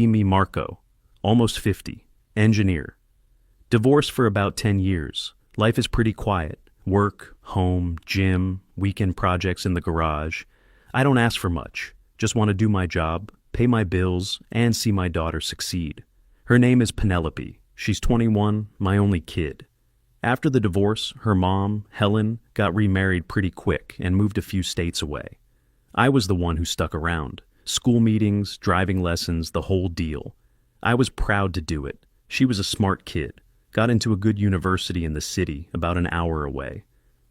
Me Marco, almost 50, engineer. Divorced for about 10 years. Life is pretty quiet. Work, home, gym, weekend projects in the garage. I don't ask for much. Just want to do my job, pay my bills, and see my daughter succeed. Her name is Penelope. She's 21, my only kid. After the divorce, her mom, Helen, got remarried pretty quick and moved a few states away. I was the one who stuck around. School meetings, driving lessons, the whole deal. I was proud to do it. She was a smart kid. Got into a good university in the city, about an hour away.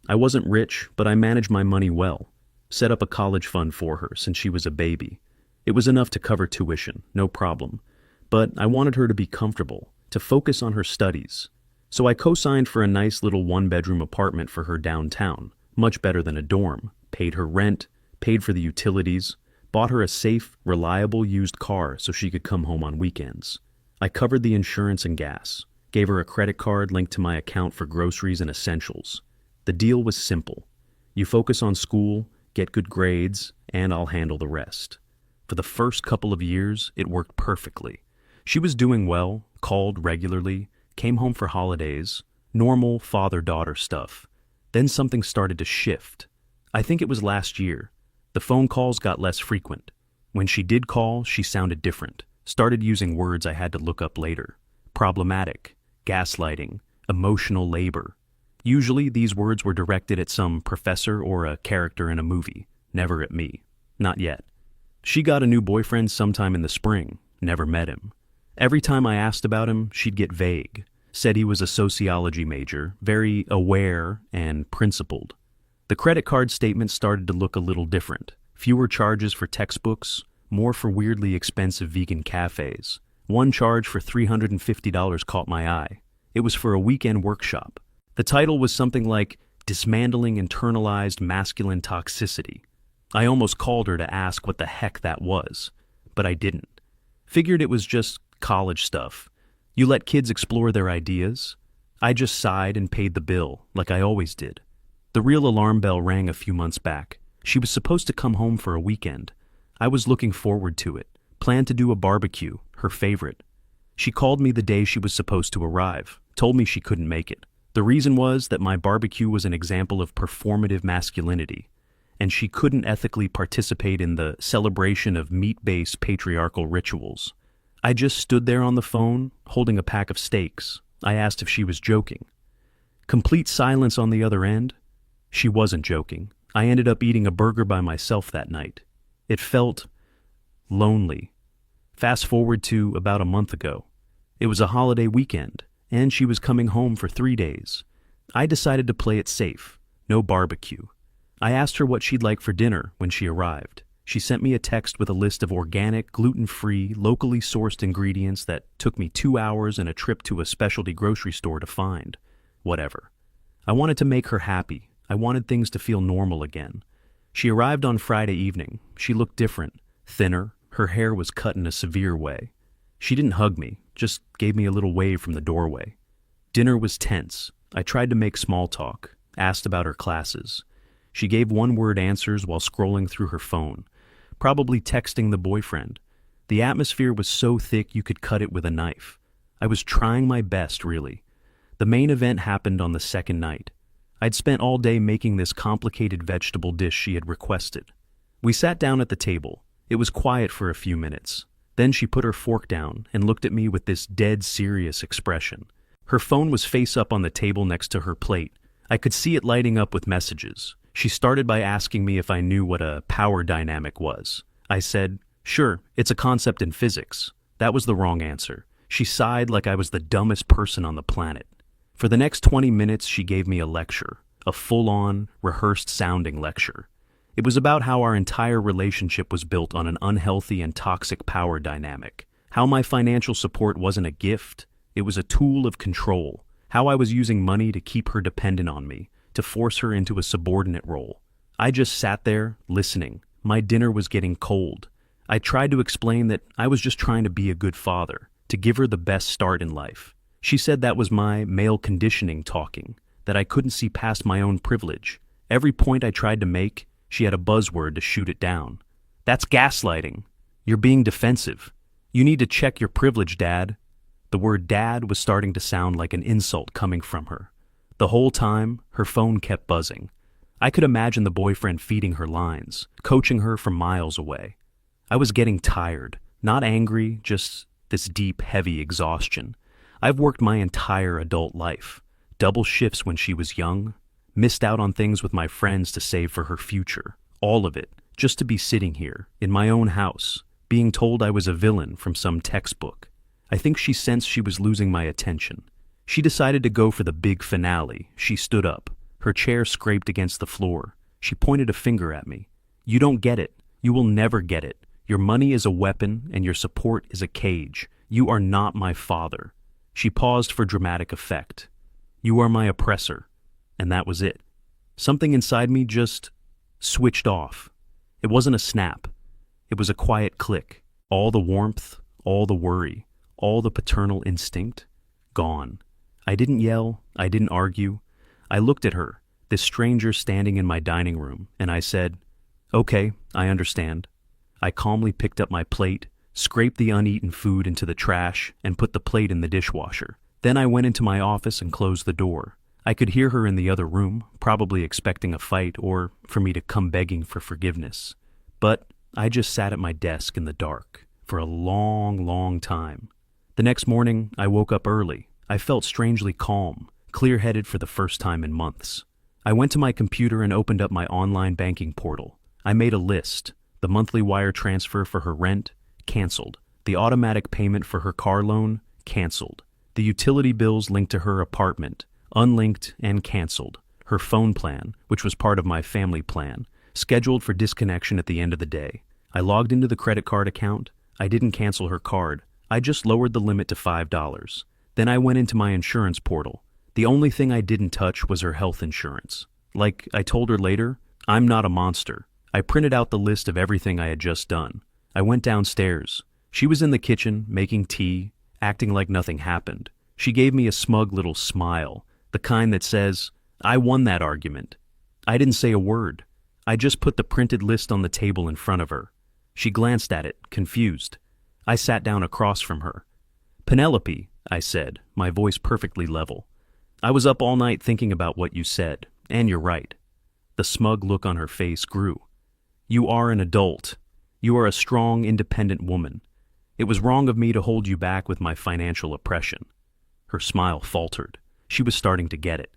I wasn't rich, but I managed my money well. Set up a college fund for her since she was a baby. It was enough to cover tuition, no problem. But I wanted her to be comfortable, to focus on her studies. So I co-signed for a nice little one-bedroom apartment for her downtown, much better than a dorm, paid her rent, paid for the utilities, bought her a safe, reliable used car so she could come home on weekends. I covered the insurance and gas, gave her a credit card linked to my account for groceries and essentials. The deal was simple. You focus on school, get good grades, and I'll handle the rest. For the first couple of years, it worked perfectly. She was doing well, called regularly, came home for holidays, normal father-daughter stuff. Then something started to shift. I think it was last year. The phone calls got less frequent. When she did call, she sounded different, started using words I had to look up later. Problematic, gaslighting, emotional labor. Usually these words were directed at some professor or a character in a movie, never at me. Not yet. She got a new boyfriend sometime in the spring, never met him. Every time I asked about him, she'd get vague, said he was a sociology major, very aware and principled. The credit card statement started to look a little different. Fewer charges for textbooks, more for weirdly expensive vegan cafes. One charge for $350 caught my eye. It was for a weekend workshop. The title was something like Dismantling Internalized Masculine Toxicity. I almost called her to ask what the heck that was, but I didn't. Figured it was just college stuff. You let kids explore their ideas. I just sighed and paid the bill, like I always did. The real alarm bell rang a few months back. She was supposed to come home for a weekend. I was looking forward to it, planned to do a barbecue, her favorite. She called me the day she was supposed to arrive, told me she couldn't make it. The reason was that my barbecue was an example of performative masculinity, and she couldn't ethically participate in the celebration of meat-based patriarchal rituals. I just stood there on the phone, holding a pack of steaks. I asked if she was joking. Complete silence on the other end. She wasn't joking. I ended up eating a burger by myself that night. It felt lonely. Fast forward to about a month ago. It was a holiday weekend, and she was coming home for 3 days. I decided to play it safe. No barbecue. I asked her what she'd like for dinner when she arrived. She sent me a text with a list of organic, gluten-free, locally sourced ingredients that took me 2 hours and a trip to a specialty grocery store to find. Whatever. I wanted to make her happy. I wanted things to feel normal again. She arrived on Friday evening. She looked different, thinner. Her hair was cut in a severe way. She didn't hug me, just gave me a little wave from the doorway. Dinner was tense. I tried to make small talk, asked about her classes. She gave one-word answers while scrolling through her phone, probably texting the boyfriend. The atmosphere was so thick you could cut it with a knife. I was trying my best, really. The main event happened on the second night. I'd spent all day making this complicated vegetable dish she had requested. We sat down at the table. It was quiet for a few minutes. Then she put her fork down and looked at me with this dead serious expression. Her phone was face up on the table next to her plate. I could see it lighting up with messages. She started by asking me if I knew what a power dynamic was. I said, "Sure, it's a concept in physics." That was the wrong answer. She sighed like I was the dumbest person on the planet. For the next 20 minutes, she gave me a lecture, a full-on, rehearsed-sounding lecture. It was about how our entire relationship was built on an unhealthy and toxic power dynamic, how my financial support wasn't a gift, it was a tool of control, how I was using money to keep her dependent on me, to force her into a subordinate role. I just sat there, listening. My dinner was getting cold. I tried to explain that I was just trying to be a good father, to give her the best start in life. She said that was my male conditioning talking, that I couldn't see past my own privilege. Every point I tried to make, she had a buzzword to shoot it down. "That's gaslighting. You're being defensive. You need to check your privilege, Dad. The word dad was starting to sound like an insult coming from her. The whole time, her phone kept buzzing. I could imagine the boyfriend feeding her lines, coaching her from miles away. I was getting tired, not angry, just this deep, heavy exhaustion. I've worked my entire adult life, double shifts when she was young, missed out on things with my friends to save for her future, all of it, just to be sitting here, in my own house, being told I was a villain from some textbook. I think she sensed she was losing my attention. She decided to go for the big finale. She stood up. Her chair scraped against the floor. She pointed a finger at me. You don't get it. You will never get it. Your money is a weapon and your support is a cage. You are not my father. She paused for dramatic effect. You are my oppressor. And that was it. Something inside me just switched off. It wasn't a snap. It was a quiet click. All the warmth, all the worry, all the paternal instinct, gone. I didn't yell. I didn't argue. I looked at her, this stranger standing in my dining room, and I said, "Okay, I understand." I calmly picked up my plate, scraped the uneaten food into the trash, and put the plate in the dishwasher. Then I went into my office and closed the door. I could hear her in the other room, probably expecting a fight or for me to come begging for forgiveness. But I just sat at my desk in the dark for a long, long time. The next morning, I woke up early. I felt strangely calm, clear-headed for the first time in months. I went to my computer and opened up my online banking portal. I made a list. The monthly wire transfer for her rent, canceled. The automatic payment for her car loan, canceled. The utility bills linked to her apartment, unlinked and canceled. Her phone plan, which was part of my family plan, scheduled for disconnection at the end of the day. I logged into the credit card account. I didn't cancel her card. I just lowered the limit to $5. Then I went into my insurance portal. The only thing I didn't touch was her health insurance. Like I told her later, I'm not a monster. I printed out the list of everything I had just done. I went downstairs. She was in the kitchen, making tea, acting like nothing happened. She gave me a smug little smile, the kind that says, I won that argument. I didn't say a word. I just put the printed list on the table in front of her. She glanced at it, confused. I sat down across from her. Penelope, I said, my voice perfectly level. I was up all night thinking about what you said, and you're right. The smug look on her face grew. You are an adult. You are a strong, independent woman. It was wrong of me to hold you back with my financial oppression. Her smile faltered. She was starting to get it.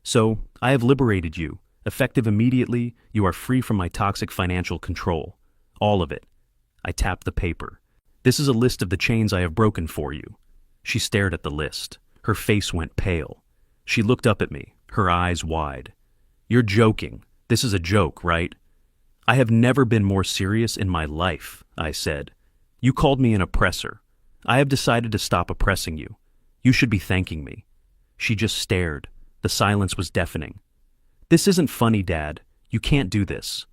So, I have liberated you. Effective immediately, you are free from my toxic financial control. All of it. I tapped the paper. This is a list of the chains I have broken for you. She stared at the list. Her face went pale. She looked up at me, her eyes wide. You're joking. This is a joke, right? I have never been more serious in my life, I said. You called me an oppressor. I have decided to stop oppressing you. You should be thanking me. She just stared. The silence was deafening. This isn't funny, Dad. You can't do this.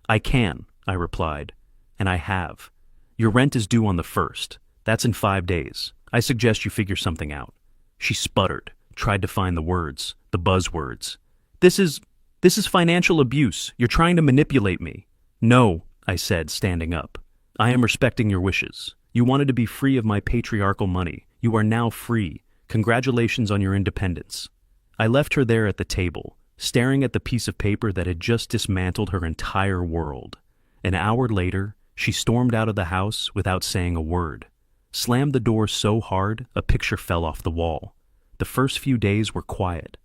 I can, I replied. And I have. Your rent is due on the 1st. That's in 5 days. I suggest you figure something out. She sputtered, tried to find the words, the buzzwords. This is financial abuse. You're trying to manipulate me. No, I said, standing up. I am respecting your wishes. You wanted to be free of my patriarchal money. You are now free. Congratulations on your independence. I left her there at the table, staring at the piece of paper that had just dismantled her entire world. An hour later, she stormed out of the house without saying a word. Slammed the door so hard, a picture fell off the wall. The first few days were quiet.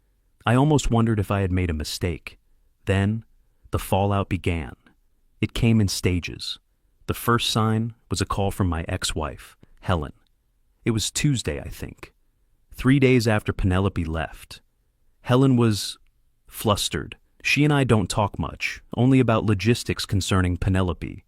I almost wondered if I had made a mistake. Then, the fallout began. It came in stages. The first sign was a call from my ex-wife, Helen. It was Tuesday, I think. 3 days after Penelope left. Helen was flustered. She and I don't talk much, only about logistics concerning Penelope.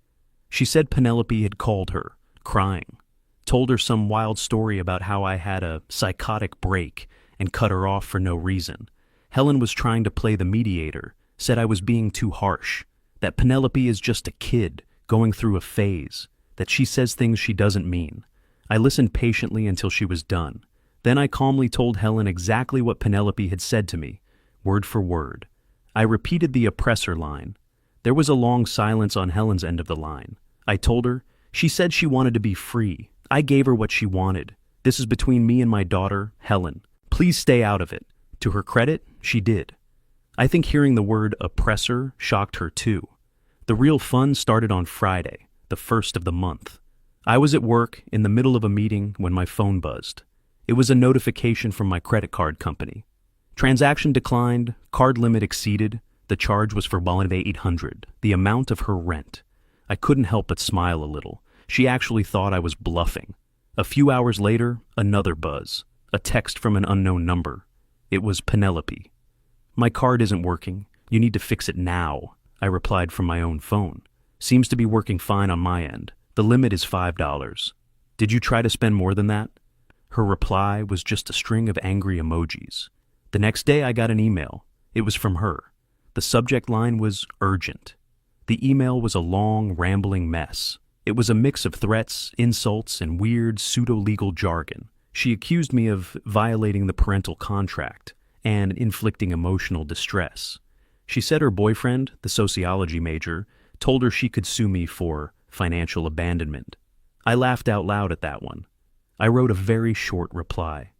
She said Penelope had called her, crying, told her some wild story about how I had a psychotic break and cut her off for no reason. Helen was trying to play the mediator, said I was being too harsh, that Penelope is just a kid going through a phase, that she says things she doesn't mean. I listened patiently until she was done. Then I calmly told Helen exactly what Penelope had said to me, word for word. I repeated the oppressor line. There was a long silence on Helen's end of the line. I told her, she said she wanted to be free, I gave her what she wanted. This is between me and my daughter, Helen. Please stay out of it. To her credit, she did. I think hearing the word oppressor shocked her too. The real fun started on Friday, the first of the month. I was at work in the middle of a meeting when my phone buzzed. It was a notification from my credit card company. Transaction declined, card limit exceeded. The charge was for $800, the amount of her rent. I couldn't help but smile a little. She actually thought I was bluffing. A few hours later, another buzz. A text from an unknown number. It was Penelope. My card isn't working. You need to fix it now, I replied from my own phone. Seems to be working fine on my end. The limit is $5. Did you try to spend more than that? Her reply was just a string of angry emojis. The next day I got an email. It was from her. The subject line was urgent. The email was a long, rambling mess. It was a mix of threats, insults, and weird pseudo-legal jargon. She accused me of violating the parental contract and inflicting emotional distress. She said her boyfriend, the sociology major, told her she could sue me for financial abandonment. I laughed out loud at that one. I wrote a very short reply.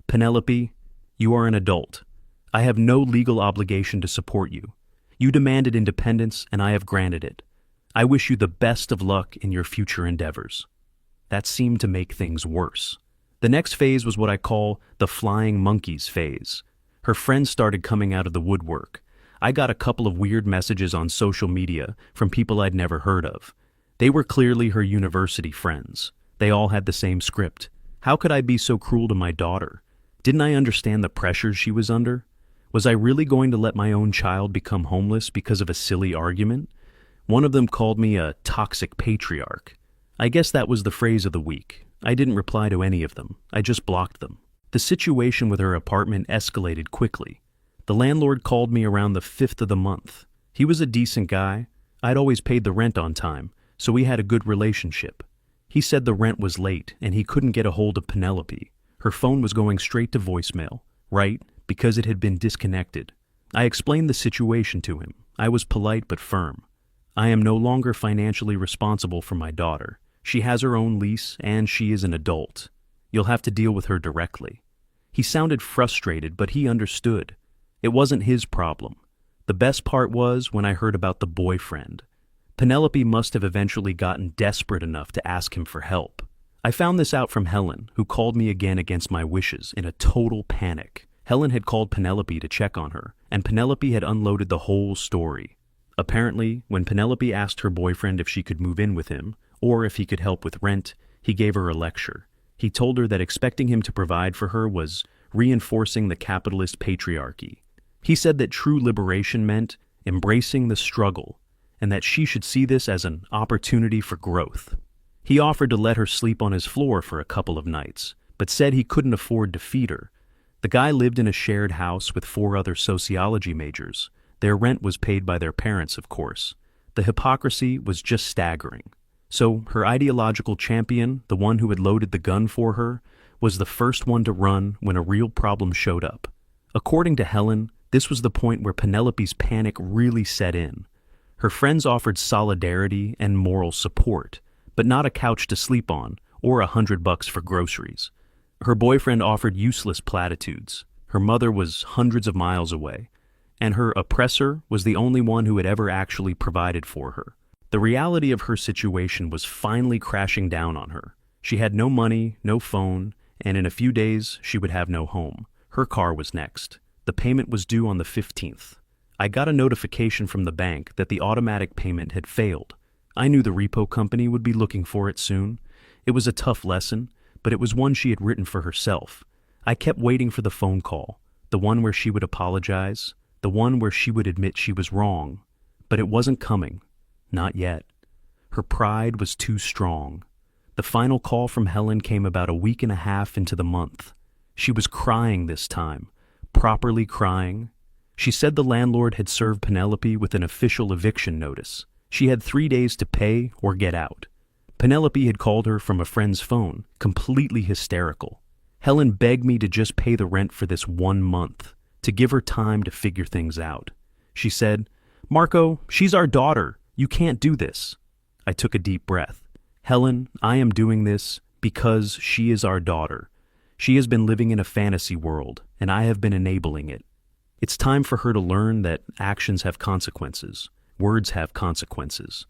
Penelope, you are an adult. I have no legal obligation to support you. You demanded independence, and I have granted it. I wish you the best of luck in your future endeavors. That seemed to make things worse. The next phase was what I call the flying monkeys phase. Her friends started coming out of the woodwork. I got a couple of weird messages on social media from people I'd never heard of. They were clearly her university friends. They all had the same script. How could I be so cruel to my daughter? Didn't I understand the pressures she was under? Was I really going to let my own child become homeless because of a silly argument? One of them called me a toxic patriarch. I guess that was the phrase of the week. I didn't reply to any of them. I just blocked them. The situation with her apartment escalated quickly. The landlord called me around the 5th of the month. He was a decent guy. I'd always paid the rent on time, so we had a good relationship. He said the rent was late and he couldn't get a hold of Penelope. Her phone was going straight to voicemail, right? Because it had been disconnected. I explained the situation to him. I was polite but firm. I am no longer financially responsible for my daughter. She has her own lease and she is an adult. You'll have to deal with her directly. He sounded frustrated, but he understood. It wasn't his problem. The best part was when I heard about the boyfriend. Penelope must have eventually gotten desperate enough to ask him for help. I found this out from Helen, who called me again against my wishes in a total panic. Helen had called Penelope to check on her, and Penelope had unloaded the whole story. Apparently, when Penelope asked her boyfriend if she could move in with him, or if he could help with rent, he gave her a lecture. He told her that expecting him to provide for her was reinforcing the capitalist patriarchy. He said that true liberation meant embracing the struggle, and that she should see this as an opportunity for growth. He offered to let her sleep on his floor for a couple of nights, but said he couldn't afford to feed her. The guy lived in a shared house with 4 other sociology majors. Their rent was paid by their parents, of course. The hypocrisy was just staggering. So her ideological champion, the one who had loaded the gun for her, was the first one to run when a real problem showed up. According to Helen, this was the point where Penelope's panic really set in. Her friends offered solidarity and moral support, but not a couch to sleep on or $100 for groceries. Her boyfriend offered useless platitudes. Her mother was hundreds of miles away, and her oppressor was the only one who had ever actually provided for her. The reality of her situation was finally crashing down on her. She had no money, no phone, and in a few days she would have no home. Her car was next. The payment was due on the 15th. I got a notification from the bank that the automatic payment had failed. I knew the repo company would be looking for it soon. It was a tough lesson, but it was one she had written for herself. I kept waiting for the phone call, the one where she would apologize, the one where she would admit she was wrong. But it wasn't coming. Not yet. Her pride was too strong. The final call from Helen came about a week and a half into the month. She was crying this time, properly crying. She said the landlord had served Penelope with an official eviction notice. She had 3 days to pay or get out. Penelope had called her from a friend's phone, completely hysterical. Helen begged me to just pay the rent for this 1 month, to give her time to figure things out. She said, "Marco, she's our daughter. You can't do this." I took a deep breath. "Helen, I am doing this Because she is our daughter. She has been living in a fantasy world, and I have been enabling it. It's time for her to learn that actions have consequences. Words have consequences.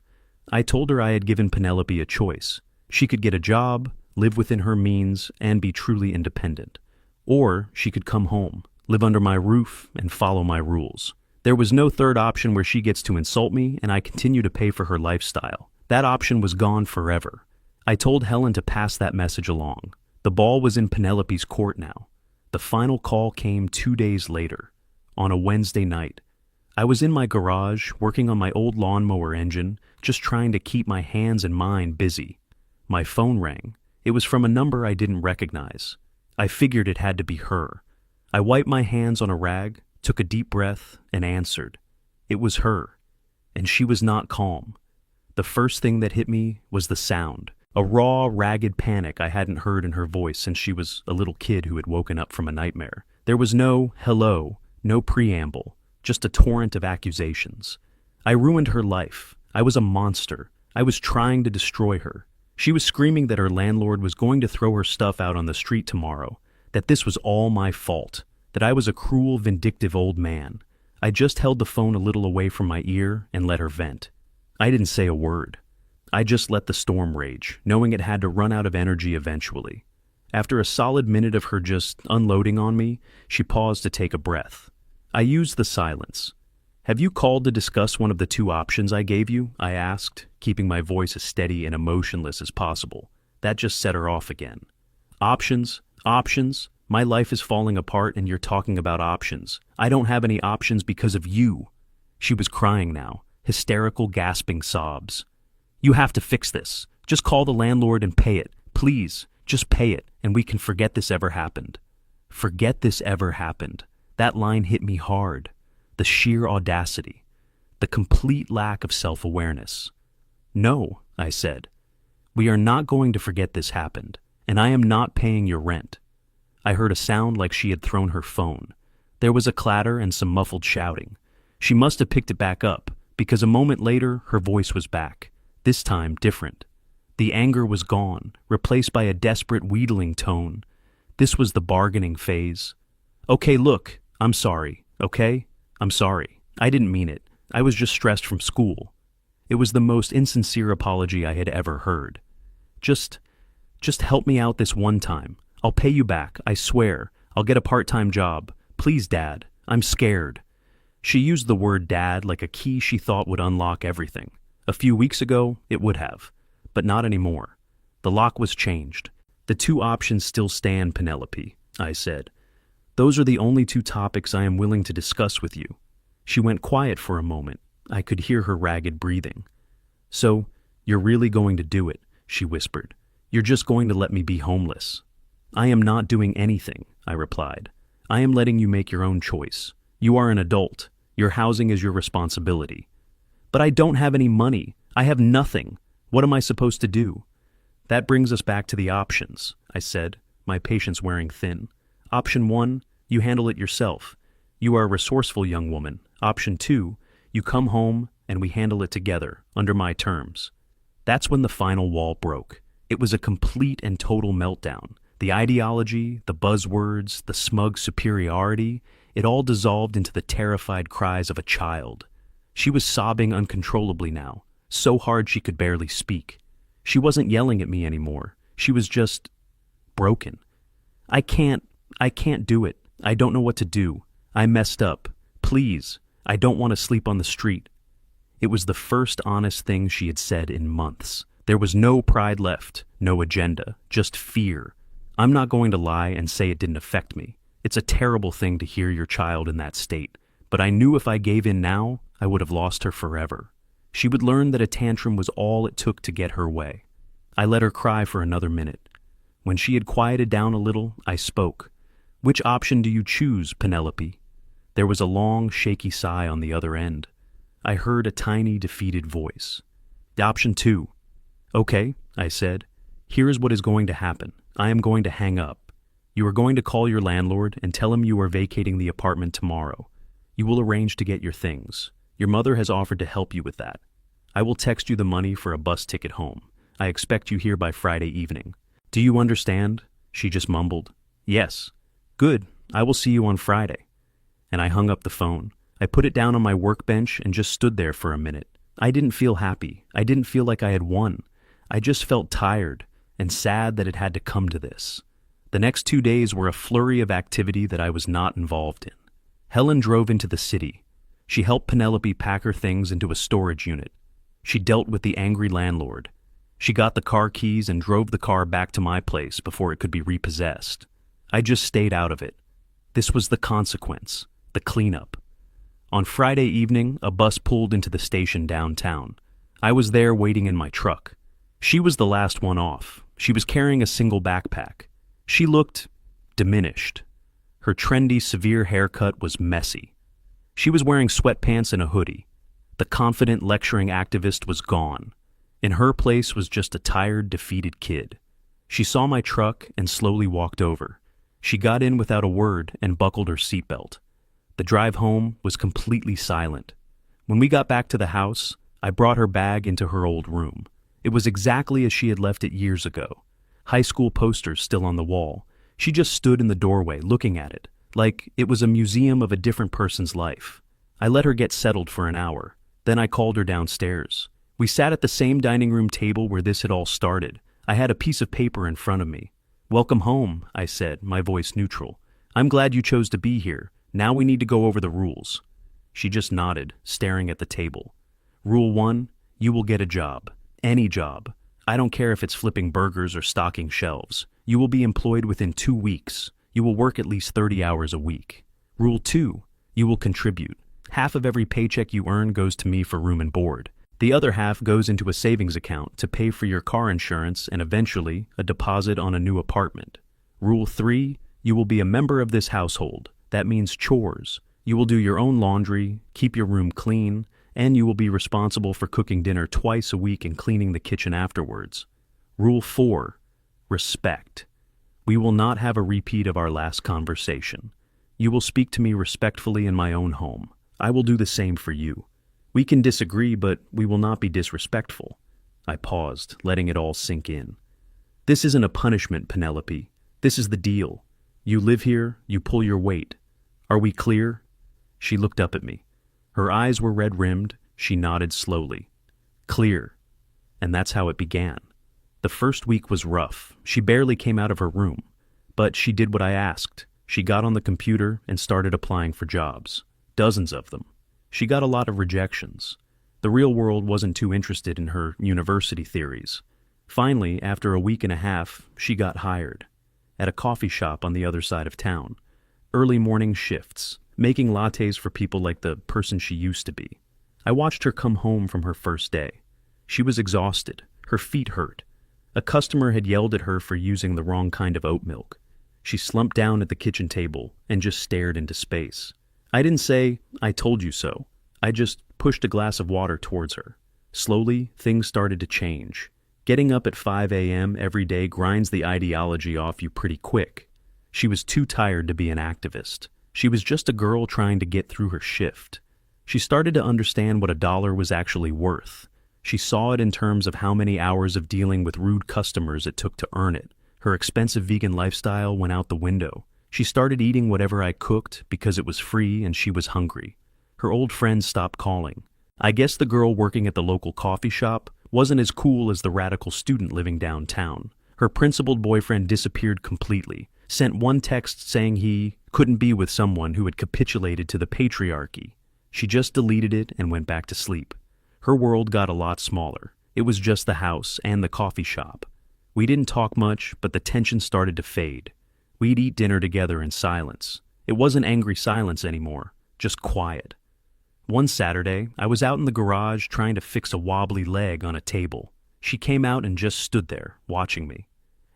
I told her I had given Penelope a choice. She could get a job, live within her means, and be truly independent. Or she could come home, live under my roof, and follow my rules. There was no third option where she gets to insult me and I continue to pay for her lifestyle. That option was gone forever. I told Helen to pass that message along. The ball was in Penelope's court now. The final call came 2 days later, on a Wednesday night. I was in my garage, working on my old lawnmower engine, just trying to keep my hands and mind busy. My phone rang. It was from a number I didn't recognize. I figured it had to be her. I wiped my hands on a rag, took a deep breath, and answered. It was her, and she was not calm. The first thing that hit me was the sound. A raw, ragged panic I hadn't heard in her voice since she was a little kid who had woken up from a nightmare. There was no hello, no preamble, just a torrent of accusations. I ruined her life. I was a monster. I was trying to destroy her. She was screaming that her landlord was going to throw her stuff out on the street tomorrow, that this was all my fault, that I was a cruel, vindictive old man. I just held the phone a little away from my ear and let her vent. I didn't say a word. I just let the storm rage, knowing it had to run out of energy eventually. After a solid minute of her just unloading on me, she paused to take a breath. I used the silence. Have you called to discuss one of the two options I gave you? I asked, keeping my voice as steady and emotionless as possible. That just set her off again. Options? Options? My life is falling apart and you're talking about options. I don't have any options because of you. She was crying now, hysterical, gasping sobs. You have to fix this. Just call the landlord and pay it. Please, just pay it, and we can forget this ever happened. Forget this ever happened. That line hit me hard. The sheer audacity. The complete lack of self-awareness. No, I said. We are not going to forget this happened, and I am not paying your rent. I heard a sound like she had thrown her phone. There was a clatter and some muffled shouting. She must have picked it back up, because a moment later her voice was back, this time different. The anger was gone, replaced by a desperate wheedling tone. This was the bargaining phase. Okay, look, I'm sorry, okay? I'm sorry. I didn't mean it. I was just stressed from school. It was the most insincere apology I had ever heard. Just help me out this one time. I'll pay you back, I swear. I'll get a part-time job. Please, Dad. I'm scared. She used the word dad like a key she thought would unlock everything. A few weeks ago, it would have. But not anymore. The lock was changed. The two options still stand, Penelope, I said. Those are the only two topics I am willing to discuss with you. She went quiet for a moment. I could hear her ragged breathing. So, you're really going to do it, she whispered. You're just going to let me be homeless. I am not doing anything, I replied. I am letting you make your own choice. You are an adult. Your housing is your responsibility. But I don't have any money. I have nothing. What am I supposed to do? That brings us back to the options, I said, my patience wearing thin. Option 1, you handle it yourself. You are a resourceful young woman. Option 2, you come home and we handle it together, under my terms. That's when the final wall broke. It was a complete and total meltdown. The ideology, the buzzwords, the smug superiority, it all dissolved into the terrified cries of a child. She was sobbing uncontrollably now, so hard she could barely speak. She wasn't yelling at me anymore. She was just broken. I can't do it. I don't know what to do. I messed up. Please, I don't want to sleep on the street. It was the first honest thing she had said in months. There was no pride left, no agenda, just fear. I'm not going to lie and say it didn't affect me. It's a terrible thing to hear your child in that state, but I knew if I gave in now, I would have lost her forever. She would learn that a tantrum was all it took to get her way. I let her cry for another minute. When she had quieted down a little, I spoke. Which option do you choose, Penelope? There was a long, shaky sigh on the other end. I heard a tiny, defeated voice. Option 2. Okay, I said. Here is what is going to happen. I am going to hang up. You are going to call your landlord and tell him you are vacating the apartment tomorrow. You will arrange to get your things. Your mother has offered to help you with that. I will text you the money for a bus ticket home. I expect you here by Friday evening. Do you understand? She just mumbled. Yes. Good. I will see you on Friday. And I hung up the phone. I put it down on my workbench and just stood there for a minute. I didn't feel happy. I didn't feel like I had won. I just felt tired and sad that it had to come to this. The next 2 days were a flurry of activity that I was not involved in. Helen drove into the city. She helped Penelope pack her things into a storage unit. She dealt with the angry landlord. She got the car keys and drove the car back to my place before it could be repossessed. I just stayed out of it. This was the consequence, the cleanup. On Friday evening, a bus pulled into the station downtown. I was there waiting in my truck. She was the last one off. She was carrying a single backpack. She looked diminished. Her trendy, severe haircut was messy. She was wearing sweatpants and a hoodie. The confident, lecturing activist was gone. In her place was just a tired, defeated kid. She saw my truck and slowly walked over. She got in without a word and buckled her seatbelt. The drive home was completely silent. When we got back to the house, I brought her bag into her old room. It was exactly as she had left it years ago. High school posters still on the wall. She just stood in the doorway looking at it, like it was a museum of a different person's life. I let her get settled for an hour. Then I called her downstairs. We sat at the same dining room table where this had all started. I had a piece of paper in front of me. "Welcome home," I said, my voice neutral. "I'm glad you chose to be here. Now we need to go over the rules." She just nodded, staring at the table. Rule 1, you will get a job. Any job. I don't care if it's flipping burgers or stocking shelves. You will be employed within 2 weeks. You will work at least 30 hours a week. Rule 2, you will contribute. Half of every paycheck you earn goes to me for room and board. The other half goes into a savings account to pay for your car insurance and eventually a deposit on a new apartment. Rule 3, you will be a member of this household. That means chores. You will do your own laundry, keep your room clean, and you will be responsible for cooking dinner twice a week and cleaning the kitchen afterwards. Rule 4, respect. We will not have a repeat of our last conversation. You will speak to me respectfully in my own home. I will do the same for you. We can disagree, but we will not be disrespectful. I paused, letting it all sink in. This isn't a punishment, Penelope. This is the deal. You live here, you pull your weight. Are we clear? She looked up at me. Her eyes were red-rimmed. She nodded slowly. Clear. And that's how it began. The first week was rough. She barely came out of her room. But she did what I asked. She got on the computer and started applying for jobs. Dozens of them. She got a lot of rejections. The real world wasn't too interested in her university theories. Finally, after a week and a half, she got hired. At a coffee shop on the other side of town. Early morning shifts, making lattes for people like the person she used to be. I watched her come home from her first day. She was exhausted. Her feet hurt. A customer had yelled at her for using the wrong kind of oat milk. She slumped down at the kitchen table and just stared into space. I didn't say, "I told you so." I just pushed a glass of water towards her. Slowly, things started to change. Getting up at 5 a.m. every day grinds the ideology off you pretty quick. She was too tired to be an activist. She was just a girl trying to get through her shift. She started to understand what $1 was actually worth. She saw it in terms of how many hours of dealing with rude customers it took to earn it. Her expensive vegan lifestyle went out the window. She started eating whatever I cooked because it was free and she was hungry. Her old friends stopped calling. I guess the girl working at the local coffee shop wasn't as cool as the radical student living downtown. Her principled boyfriend disappeared completely, sent one text saying he couldn't be with someone who had capitulated to the patriarchy. She just deleted it and went back to sleep. Her world got a lot smaller. It was just the house and the coffee shop. We didn't talk much, but the tension started to fade. We'd eat dinner together in silence. It wasn't angry silence anymore, just quiet. One Saturday, I was out in the garage trying to fix a wobbly leg on a table. She came out and just stood there, watching me.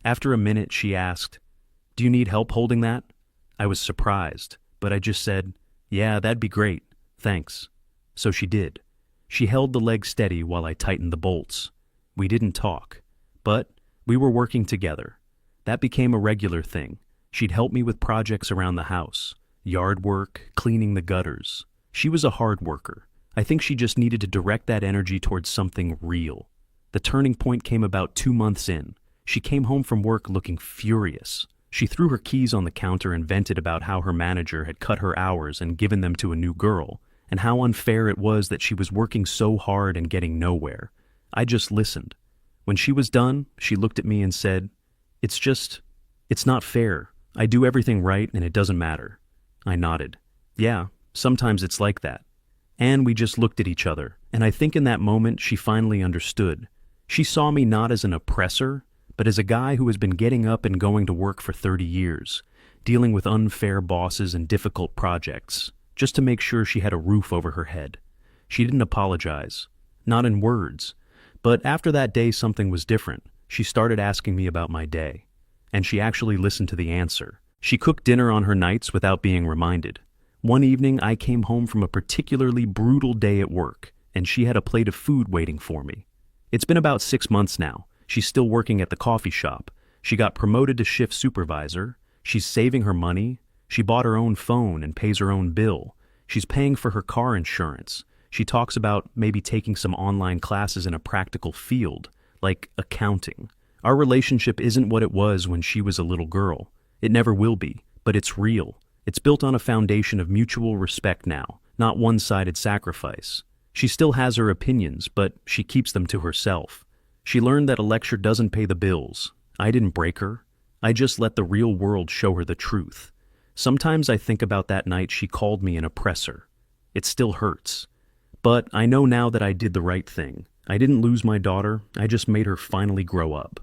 After a minute, she asked, "Do you need help holding that?" I was surprised, but I just said, "Yeah, that'd be great. Thanks." So she did. She held the leg steady while I tightened the bolts. We didn't talk, but we were working together. That became a regular thing. She'd help me with projects around the house, yard work, cleaning the gutters. She was a hard worker. I think she just needed to direct that energy towards something real. The turning point came about 2 months in. She came home from work looking furious. She threw her keys on the counter and vented about how her manager had cut her hours and given them to a new girl, and how unfair it was that she was working so hard and getting nowhere. I just listened. When she was done, she looked at me and said, It's not fair. I do everything right and it doesn't matter." I nodded. "Yeah, sometimes it's like that." And we just looked at each other, and I think in that moment she finally understood. She saw me not as an oppressor, but as a guy who has been getting up and going to work for 30 years, dealing with unfair bosses and difficult projects, just to make sure she had a roof over her head. She didn't apologize. Not in words. But after that day something was different. She started asking me about my day. And she actually listened to the answer. She cooked dinner on her nights without being reminded. One evening I came home from a particularly brutal day at work, and she had a plate of food waiting for me. It's been about 6 months now. She's still working at the coffee shop. She got promoted to shift supervisor. She's saving her money. She bought her own phone and pays her own bill. She's paying for her car insurance. She talks about maybe taking some online classes in a practical field, like accounting. Our relationship isn't what it was when she was a little girl. It never will be, but it's real. It's built on a foundation of mutual respect now, not one-sided sacrifice. She still has her opinions, but she keeps them to herself. She learned that a lecture doesn't pay the bills. I didn't break her. I just let the real world show her the truth. Sometimes I think about that night she called me an oppressor. It still hurts. But I know now that I did the right thing. I didn't lose my daughter, I just made her finally grow up.